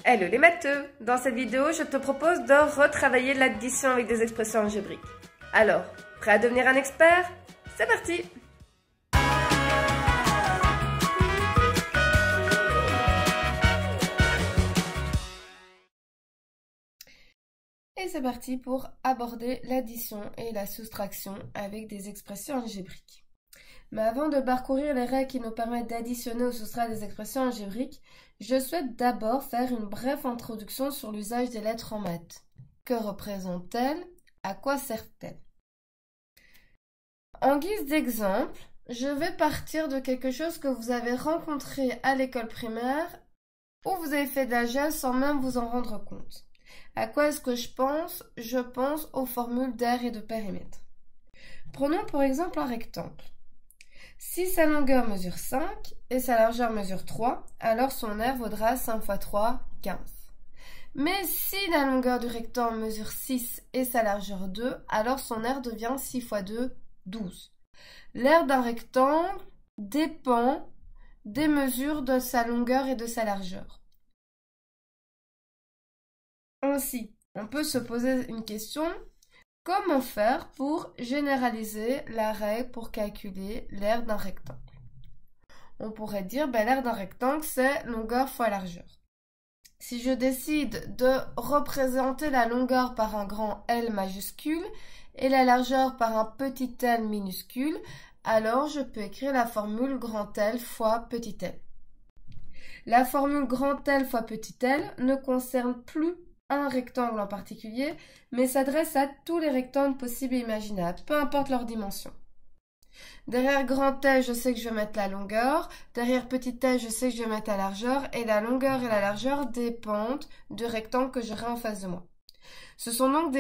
Hello les matheux! Dans cette vidéo, je te propose de retravailler l'addition avec des expressions algébriques. Alors, prêt à devenir un expert? C'est parti! Et c'est parti pour aborder l'addition et la soustraction avec des expressions algébriques. Mais avant de parcourir les règles qui nous permettent d'additionner ou soustraire des expressions algébriques, je souhaite d'abord faire une brève introduction sur l'usage des lettres en maths. Que représentent-elles? À quoi servent-elles? En guise d'exemple, je vais partir de quelque chose que vous avez rencontré à l'école primaire où vous avez fait de l'algèbre sans même vous en rendre compte. À quoi est-ce que je pense? Je pense aux formules d'aire et de périmètre. Prenons pour exemple un rectangle. Si sa longueur mesure 5 et sa largeur mesure 3, alors son aire vaudra 5 fois 3, 15. Mais si la longueur du rectangle mesure 6 et sa largeur 2, alors son aire devient 6 fois 2, 12. L'aire d'un rectangle dépend des mesures de sa longueur et de sa largeur. Ainsi, on peut se poser une question. Comment faire pour généraliser la règle pour calculer l'aire d'un rectangle? On pourrait dire l'aire d'un rectangle, c'est longueur fois largeur. Si je décide de représenter la longueur par un grand L majuscule et la largeur par un petit l minuscule, alors je peux écrire la formule grand L fois petit l. La formule grand L fois petit l ne concerne plus un rectangle en particulier, mais s'adresse à tous les rectangles possibles et imaginables, peu importe leur dimension. Derrière grand L, je sais que je vais mettre la longueur, derrière petit l, je sais que je vais mettre la largeur, et la longueur et la largeur dépendent du rectangle que j'aurai en face de moi. Ce sont donc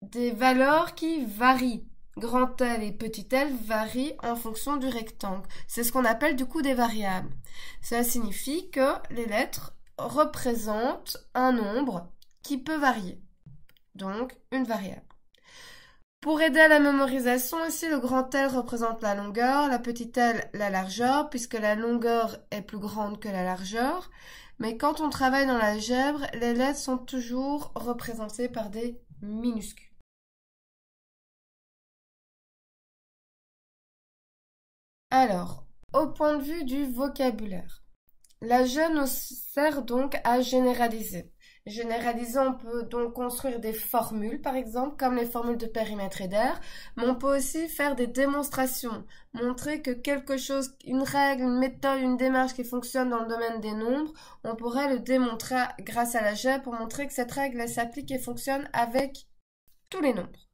des valeurs qui varient. Grand L et petit l varient en fonction du rectangle. C'est ce qu'on appelle du coup des variables. Cela signifie que les lettres représente un nombre qui peut varier, donc une variable. Pour aider à la mémorisation, ici le grand L représente la longueur, la petite l la largeur, puisque la longueur est plus grande que la largeur, mais quand on travaille dans l'algèbre, les lettres sont toujours représentées par des minuscules. Alors, au point de vue du vocabulaire, l'algèbre nous sert donc à généraliser. Généraliser, on peut donc construire des formules, par exemple, comme les formules de périmètre et d'aire, mais on peut aussi faire des démonstrations, montrer que quelque chose, une règle, une méthode, une démarche qui fonctionne dans le domaine des nombres, on pourrait le démontrer grâce à l'algèbre pour montrer que cette règle elle s'applique et fonctionne avec tous les nombres.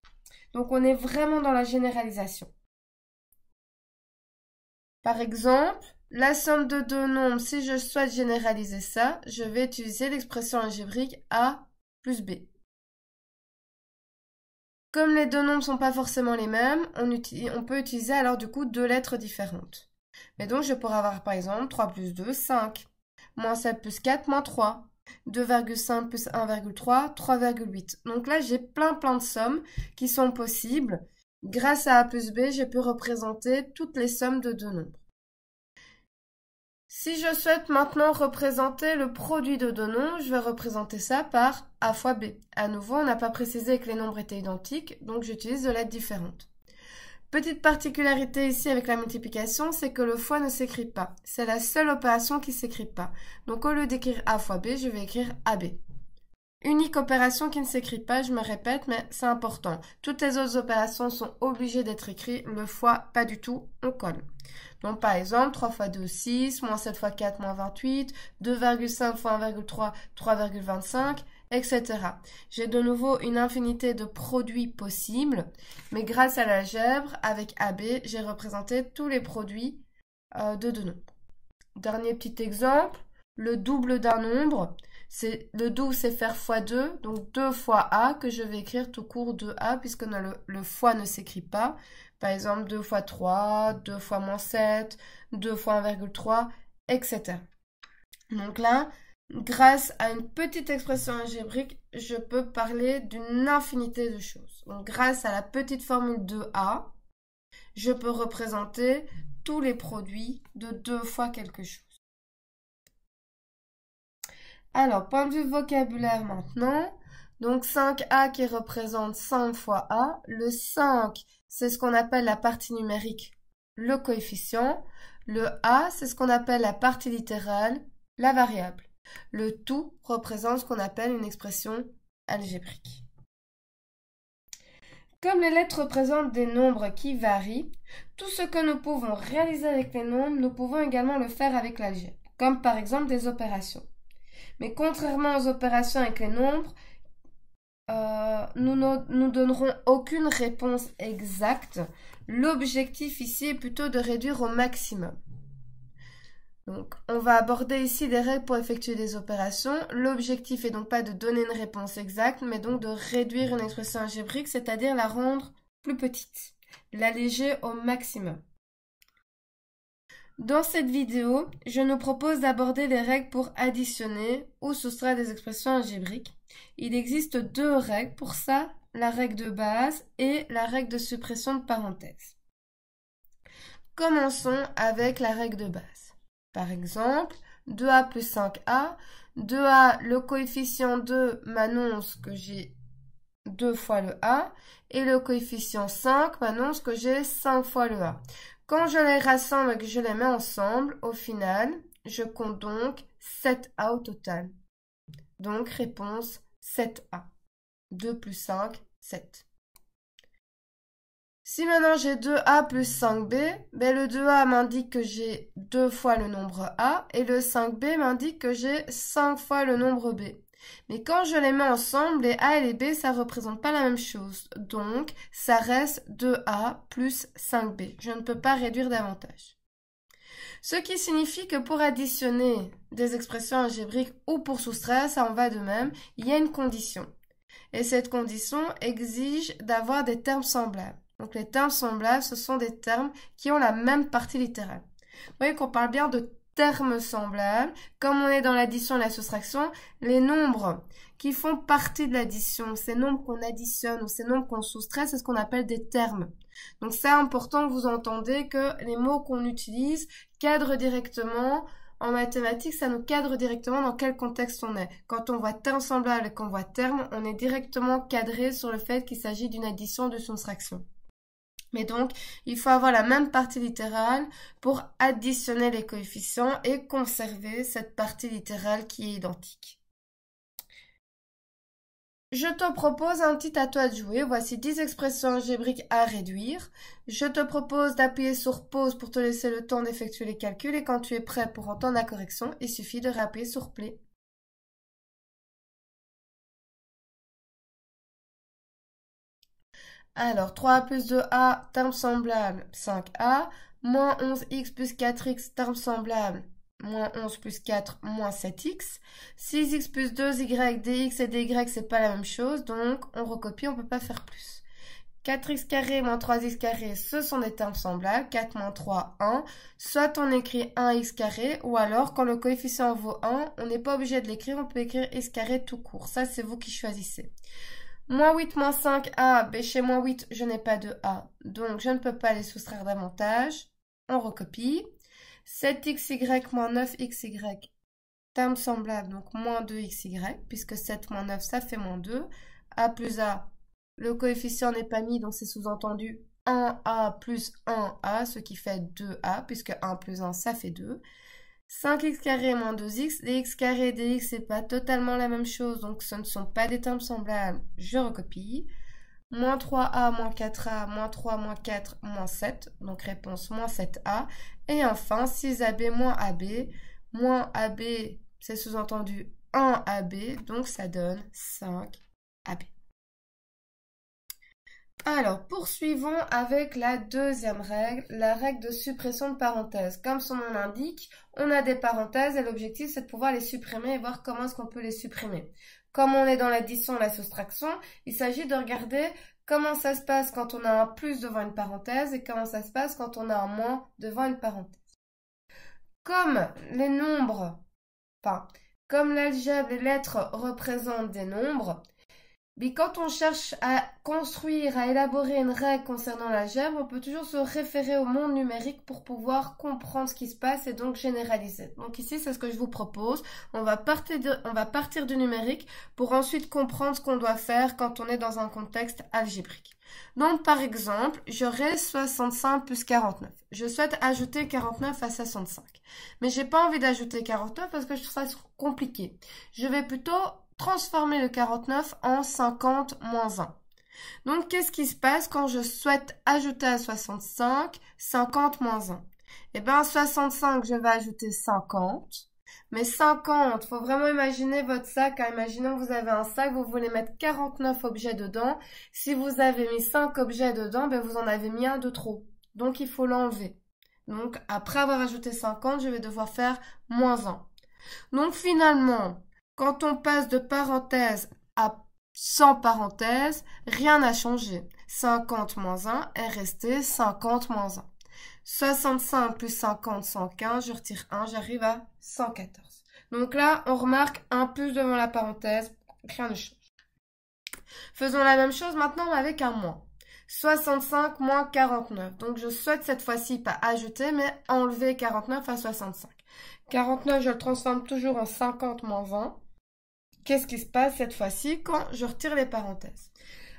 Donc on est vraiment dans la généralisation. Par exemple, la somme de deux nombres, si je souhaite généraliser ça, je vais utiliser l'expression algébrique A plus B. Comme les deux nombres ne sont pas forcément les mêmes, on peut utiliser alors du coup deux lettres différentes. Mais donc je pourrais avoir par exemple 3 plus 2, 5. Moins 7 plus 4, moins 3. 2,5 plus 1,3, 3,8. Donc là j'ai plein de sommes qui sont possibles. Grâce à A plus B, j'ai pu représenter toutes les sommes de deux nombres. Si je souhaite maintenant représenter le produit de deux nombres, je vais représenter ça par A fois B. À nouveau, on n'a pas précisé que les nombres étaient identiques, donc j'utilise de lettres différentes. Petite particularité ici avec la multiplication, c'est que le fois ne s'écrit pas. C'est la seule opération qui ne s'écrit pas. Donc au lieu d'écrire A fois B, je vais écrire AB. Unique opération qui ne s'écrit pas, je me répète, mais c'est important. Toutes les autres opérations sont obligées d'être écrites, le fois pas du tout, on colle. Donc par exemple, 3 fois 2, 6, moins 7 fois 4, moins 28, 2,5 fois 1,3, 3,25, etc. J'ai de nouveau une infinité de produits possibles, mais grâce à l'algèbre, avec AB, j'ai représenté tous les produits de deux nombres. Dernier petit exemple, le double d'un nombre. Le double, c'est faire fois 2, donc 2 fois A, que je vais écrire tout court 2A, puisque le fois ne s'écrit pas. Par exemple, 2 fois 3, 2 fois moins 7, 2 fois 1,3, etc. Donc là, grâce à une petite expression algébrique, je peux parler d'une infinité de choses. Donc grâce à la petite formule 2A, je peux représenter tous les produits de 2 fois quelque chose. Alors, point de vue vocabulaire maintenant. Donc 5A qui représente 5 fois A. Le 5, c'est ce qu'on appelle la partie numérique, le coefficient. Le A, c'est ce qu'on appelle la partie littérale, la variable. Le tout représente ce qu'on appelle une expression algébrique. Comme les lettres représentent des nombres qui varient, tout ce que nous pouvons réaliser avec les nombres, nous pouvons également le faire avec l'algèbre, comme par exemple des opérations. Mais contrairement aux opérations avec les nombres, nous ne donnerons aucune réponse exacte. L'objectif ici est plutôt de réduire au maximum. Donc, on va aborder ici des règles pour effectuer des opérations. L'objectif est donc pas de donner une réponse exacte, mais donc de réduire une expression algébrique, c'est-à-dire la rendre plus petite, l'alléger au maximum. Dans cette vidéo, je nous propose d'aborder les règles pour additionner ou soustraire des expressions algébriques. Il existe deux règles pour ça, la règle de base et la règle de suppression de parenthèses. Commençons avec la règle de base. Par exemple, 2a plus 5a. 2a, le coefficient 2 m'annonce que j'ai 2 fois le a. Et le coefficient 5 m'annonce que j'ai 5 fois le a. Quand je les rassemble et que je les mets ensemble, au final, je compte donc 7a au total. Donc, réponse 7a. 2 plus 5, 7. Si maintenant j'ai 2a plus 5b, ben le 2a m'indique que j'ai 2 fois le nombre a et le 5b m'indique que j'ai 5 fois le nombre b. Mais quand je les mets ensemble, les a et les b, ça ne représente pas la même chose. Donc, ça reste 2a plus 5b. Je ne peux pas réduire davantage. Ce qui signifie que pour additionner des expressions algébriques ou pour soustraire, ça en va de même, il y a une condition. Et cette condition exige d'avoir des termes semblables. Donc les termes semblables, ce sont des termes qui ont la même partie littérale. Vous voyez qu'on parle bien de termes semblables. Comme on est dans l'addition et la soustraction, les nombres qui font partie de l'addition, ces nombres qu'on additionne ou ces nombres qu'on soustrait, c'est ce qu'on appelle des termes. Donc c'est important que vous entendez que les mots qu'on utilise cadrent directement. En mathématiques, ça nous cadre directement dans quel contexte on est. Quand on voit termes semblables et qu'on voit termes, on est directement cadré sur le fait qu'il s'agit d'une addition ou de soustraction. Mais donc, il faut avoir la même partie littérale pour additionner les coefficients et conserver cette partie littérale qui est identique. Je te propose un petit à toi de jouer. Voici 10 expressions algébriques à réduire. Je te propose d'appuyer sur pause pour te laisser le temps d'effectuer les calculs et quand tu es prêt pour entendre la correction, il suffit de réappuyer sur play. Alors, 3a plus 2a, terme semblable, 5a. Moins 11x plus 4x, terme semblable, moins 11 plus 4, moins 7x. 6x plus 2y, dx et dy, c'est pas la même chose, donc on recopie, on peut pas faire plus. 4x carré moins 3x carré, ce sont des termes semblables, 4 moins 3, 1. Soit on écrit 1x carré, ou alors quand le coefficient vaut 1, on n'est pas obligé de l'écrire, on peut écrire x carré tout court. Ça, c'est vous qui choisissez. Moins 8 moins 5a, ben chez moins 8, je n'ai pas de a, donc je ne peux pas les soustraire davantage. On recopie. 7xy moins 9xy, terme semblable, donc moins 2xy, puisque 7 moins 9, ça fait moins 2. A plus a, le coefficient n'est pas mis, donc c'est sous-entendu 1a plus 1a, ce qui fait 2a, puisque 1 plus 1, ça fait 2. 5x carré moins 2x, dx carré et dx, c'est pas totalement la même chose, donc ce ne sont pas des termes semblables. Je recopie. Moins 3a, moins 4a, moins 3, moins 4, moins 7. Donc réponse moins 7a. Et enfin, 6ab moins ab. Moins ab, c'est sous-entendu 1ab. Donc ça donne 5ab. Alors, poursuivons avec la deuxième règle, la règle de suppression de parenthèses. Comme son nom l'indique, on a des parenthèses et l'objectif c'est de pouvoir les supprimer et voir comment est-ce qu'on peut les supprimer. Comme on est dans l'addition et la soustraction, il s'agit de regarder comment ça se passe quand on a un plus devant une parenthèse et comment ça se passe quand on a un moins devant une parenthèse. Comme les nombres, comme l'algèbre, les lettres représentent des nombres, Mais quand on cherche à construire, à élaborer une règle concernant l'algèbre, on peut toujours se référer au monde numérique pour pouvoir comprendre ce qui se passe et donc généraliser. Donc ici, c'est ce que je vous propose. On va partir du numérique pour ensuite comprendre ce qu'on doit faire quand on est dans un contexte algébrique. Donc par exemple, j'aurai 65 plus 49. Je souhaite ajouter 49 à 65. Mais j'ai pas envie d'ajouter 49 parce que je trouve ça compliqué. Je vais plutôt transformer le 49 en 50 moins 1. Donc, qu'est-ce qui se passe quand je souhaite ajouter à 65 50 moins 1? Eh bien, 65, je vais ajouter 50. Mais 50, faut vraiment imaginer votre sac. Imaginons que vous avez un sac, vous voulez mettre 49 objets dedans. Si vous avez mis 5 objets dedans, ben vous en avez mis un de trop. Donc, il faut l'enlever. Donc, après avoir ajouté 50, je vais devoir faire moins 1. Donc, finalement, quand on passe de parenthèse à sans parenthèse, rien n'a changé. 50 moins 1 est resté 50 moins 1. 65 plus 50, 115, je retire 1, j'arrive à 114. Donc là, on remarque un plus devant la parenthèse, rien ne change. Faisons la même chose maintenant avec un moins. 65 moins 49. Donc je souhaite cette fois-ci pas ajouter, mais enlever 49 à 65. 49, je le transforme toujours en 50 moins 1. Qu'est-ce qui se passe cette fois-ci quand je retire les parenthèses?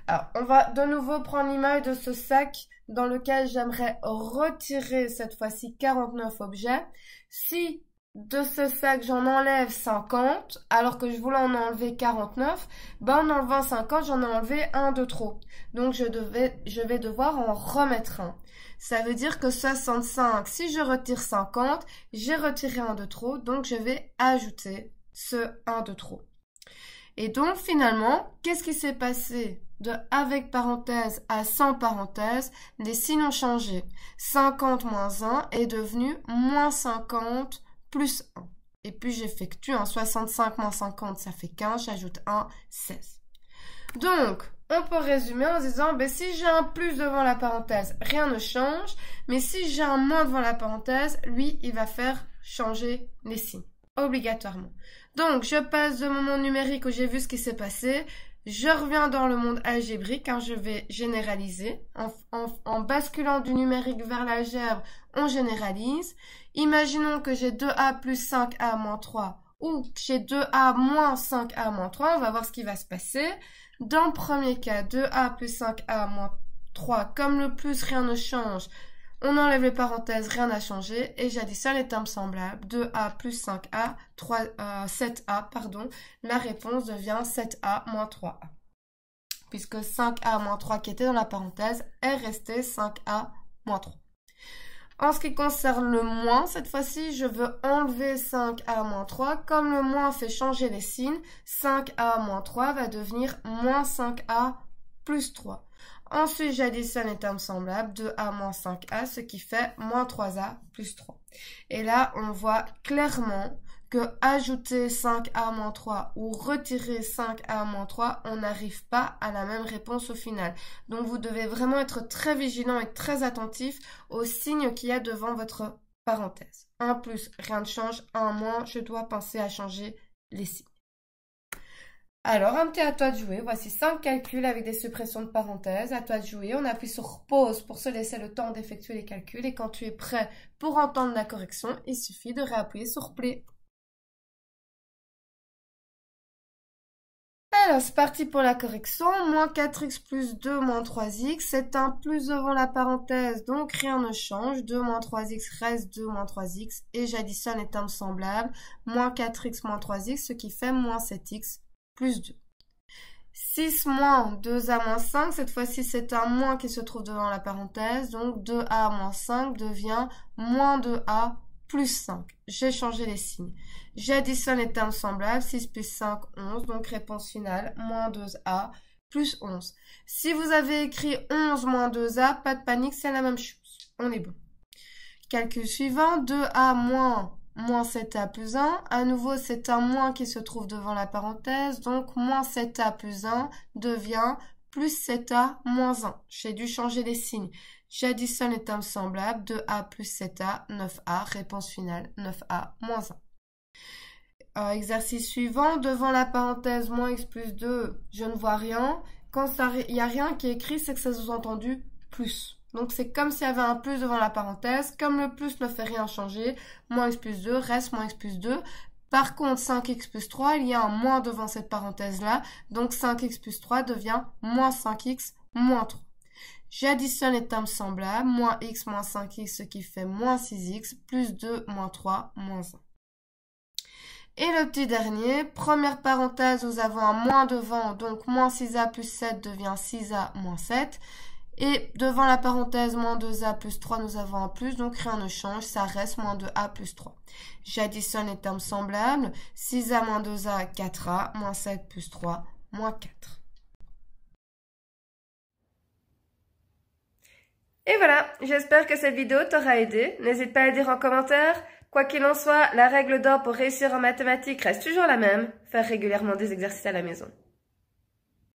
Alors, on va de nouveau prendre l'image de ce sac dans lequel j'aimerais retirer cette fois-ci 49 objets. Si de ce sac j'en enlève 50, alors que je voulais en enlever 49, ben en enlevant 50, j'en ai enlevé un de trop. Donc je vais devoir en remettre un. Ça veut dire que 65, si je retire 50, j'ai retiré un de trop, donc je vais ajouter ce 1 de trop. Et donc, finalement, qu'est-ce qui s'est passé de avec parenthèse à sans parenthèse? Les signes ont changé. 50 moins 1 est devenu moins 50 plus 1. Et puis, j'effectue un 65 moins 50, ça fait 15, j'ajoute 1, 16. Donc, on peut résumer en disant, ben, si j'ai un plus devant la parenthèse, rien ne change. Mais si j'ai un moins devant la parenthèse, lui, il va faire changer les signes. Obligatoirement. Donc, je passe de mon monde numérique où j'ai vu ce qui s'est passé. Je reviens dans le monde algébrique, je vais généraliser. En basculant du numérique vers l'algèbre, on généralise. Imaginons que j'ai 2a plus 5a moins 3 ou que j'ai 2a moins 5a moins 3. On va voir ce qui va se passer. Dans le premier cas, 2a plus 5a moins 3, comme le plus, rien ne change. On enlève les parenthèses, rien n'a changé, et j'additionne les termes semblables. 2a plus 5a, 7a, pardon. La réponse devient 7a moins 3a. Puisque 5a moins 3 qui était dans la parenthèse est resté 5a moins 3. En ce qui concerne le moins, cette fois-ci, je veux enlever 5a moins 3. Comme le moins fait changer les signes, 5a moins 3 va devenir moins 5a plus 3. Ensuite, j'additionne les termes semblables, 2a moins 5a, ce qui fait moins 3a plus 3. Et là, on voit clairement que ajouter 5a moins 3 ou retirer 5a moins 3, on n'arrive pas à la même réponse au final. Donc, vous devez vraiment être très vigilant et très attentif aux signes qu'il y a devant votre parenthèse. 1 plus, rien ne change. 1 moins, je dois penser à changer les signes. Alors, un petit à toi de jouer. Voici 5 calculs avec des suppressions de parenthèses. À toi de jouer. On appuie sur pause pour se laisser le temps d'effectuer les calculs. Et quand tu es prêt pour entendre la correction, il suffit de réappuyer sur play. Alors, c'est parti pour la correction. Moins 4x plus 2 moins 3x. C'est un plus devant la parenthèse, donc rien ne change. 2 moins 3x reste 2 moins 3x. Et j'additionne les termes semblables. Moins 4x moins 3x, ce qui fait moins 7x. Plus 2. 6 moins 2a moins 5, cette fois-ci c'est un moins qui se trouve devant la parenthèse, donc 2a moins 5 devient moins 2a plus 5. J'ai changé les signes. J'additionne les termes semblables, 6 plus 5, 11, donc réponse finale, moins 2a plus 11. Si vous avez écrit 11 moins 2a, pas de panique, c'est la même chose. On est bon. Calcul suivant, 2a moins 7a plus 1. À nouveau, c'est un moins qui se trouve devant la parenthèse. Donc, moins 7a plus 1 devient plus 7a moins 1. J'ai dû changer les signes. J'additionne les termes semblables. 2a plus 7a, 9a. Réponse finale, 9a moins 1. exercice suivant, devant la parenthèse moins x plus 2, je ne vois rien. Quand il n'y a rien qui est écrit, c'est que ça sous-entendu plus. Donc c'est comme s'il y avait un plus devant la parenthèse. Comme le plus ne fait rien changer, moins x plus 2 reste moins x plus 2. Par contre, 5x plus 3, il y a un moins devant cette parenthèse-là. Donc 5x plus 3 devient moins 5x moins 3. J'additionne les termes semblables, moins x moins 5x, ce qui fait moins 6x, plus 2 moins 3 moins 1. Et le petit dernier, première parenthèse, nous avons un moins devant, donc moins 6a plus 7 devient 6a moins 7. Et devant la parenthèse, moins 2a plus 3, nous avons un plus, donc rien ne change, ça reste moins 2a plus 3. J'additionne les termes semblables, 6a moins 2a, 4a, moins 7 plus 3, moins 4. Et voilà, j'espère que cette vidéo t'aura aidé. N'hésite pas à le dire en commentaire. Quoi qu'il en soit, la règle d'or pour réussir en mathématiques reste toujours la même, faire régulièrement des exercices à la maison.